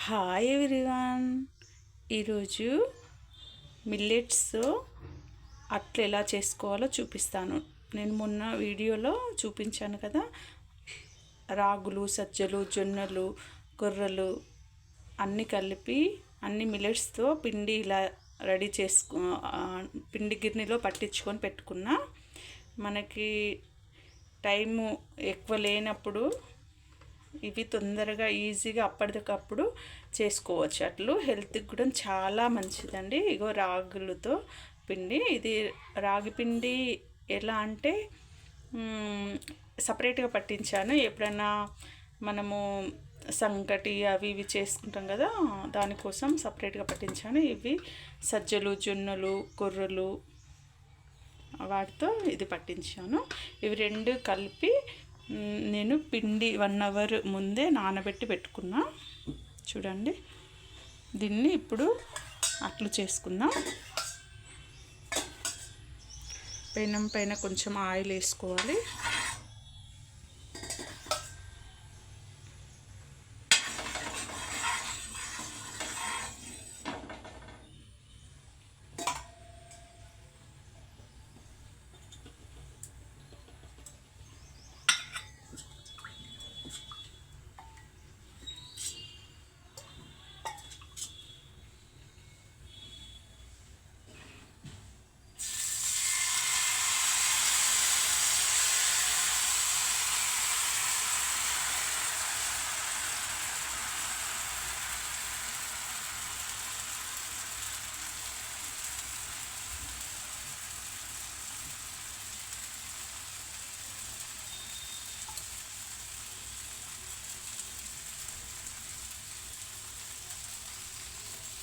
Hi everyone. ఈరోజు మిల్లెట్స్తో అట్లు ఎలా చేసుకోవాలో చూపిస్తాను. నేను మొన్న వీడియోలో చూపించాను కదా, రాగులు, సజ్జలు, జొన్నలు, కొర్రలు అన్నీ కలిపి అన్ని మిల్లెట్స్తో పిండి ఇలా రెడీ పిండి గిన్నెలో పట్టించుకొని పెట్టుకున్నా. మనకి టైము ఎక్కువ లేనప్పుడు ఇవి తొందరగా ఈజీగా అప్పటికప్పుడు చేసుకోవచ్చు. అట్లు హెల్త్కి కూడా చాలా మంచిదండి. ఇగో రాగులతో పిండి, ఇది రాగి పిండి ఎలా అంటే సపరేట్గా పట్టించాను. ఎప్పుడైనా మనము సంకటి అవి ఇవి చేసుకుంటాం కదా, దానికోసం సపరేట్గా పట్టించాను. ఇవి సజ్జలు, జొన్నలు, కొర్రలు వాటితో ఇది పట్టించాను. ఇవి రెండు కలిపి నేను పిండి 1 అవర్ ముందే నానబెట్టి పెట్టుకున్నా. చూడండి, దీన్ని ఇప్పుడు అట్లు చేసుకుందాం. పెనం పైన కొంచెం ఆయిల్ వేసుకోవాలి.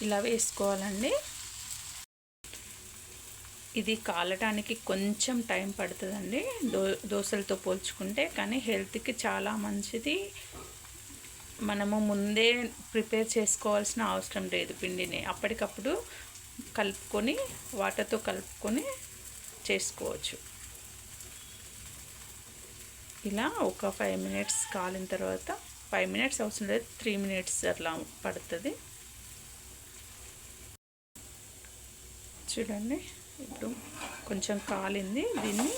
ఇలా వేసుకోవాలండి. ఇది కాలటానికి కొంచెం టైం పడుతుందండి దోశలతో పోల్చుకుంటే, కానీ హెల్త్కి చాలా మంచిది. మనము ముందే ప్రిపేర్ చేసుకోవాల్సిన అవసరం లేదు. పిండిని అప్పటికప్పుడు కలుపుకొని వాటర్తో కలుపుకొని చేసుకోవచ్చు. ఇలా ఒక 5 మినిట్స్ కాలిన తర్వాత, 5 మినిట్స్ అవసరం లేదు, 3 మినిట్స్ అట్లా పడుతుంది. చూడండి, ఇప్పుడు కొంచెం కాలింది. దీన్ని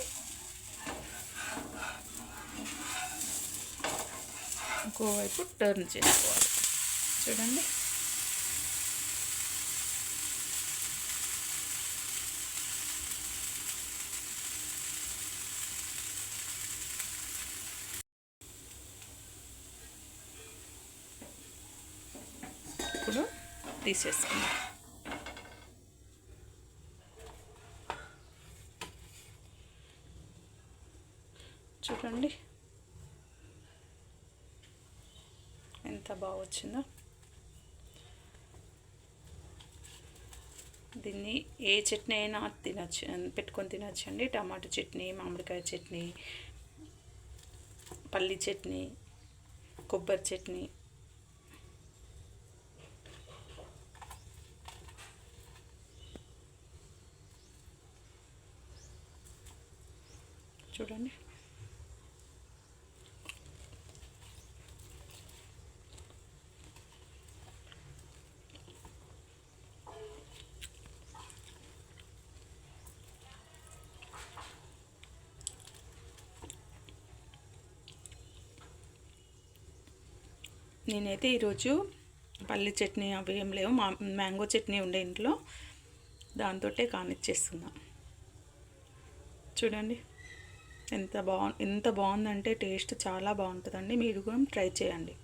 ఇంకోవైపు టర్న్ చేసుకోవాలి. చూడండి, ఇప్పుడు తీసేసుకుందాం. చూడండి ఎంత బాగా వచ్చిందో. దీన్ని ఏ చట్నీ అయినా తినచ్చు, పెట్టుకొని తినచ్చండి. టమాటో చట్నీ, మామిడికాయ చట్నీ, పల్లి చట్నీ, కొబ్బరి చట్నీ. చూడండి, నేనైతే ఈరోజు పల్లి చట్నీ అవి ఏం లేవు, మ్యాంగో చట్నీ ఉండే ఇంట్లో, దాంతో కానిచ్చేస్తున్నా. చూడండి ఎంత బాగుందంటే టేస్ట్ చాలా బాగుంటుందండి. మీరు కూడా ట్రై చేయండి.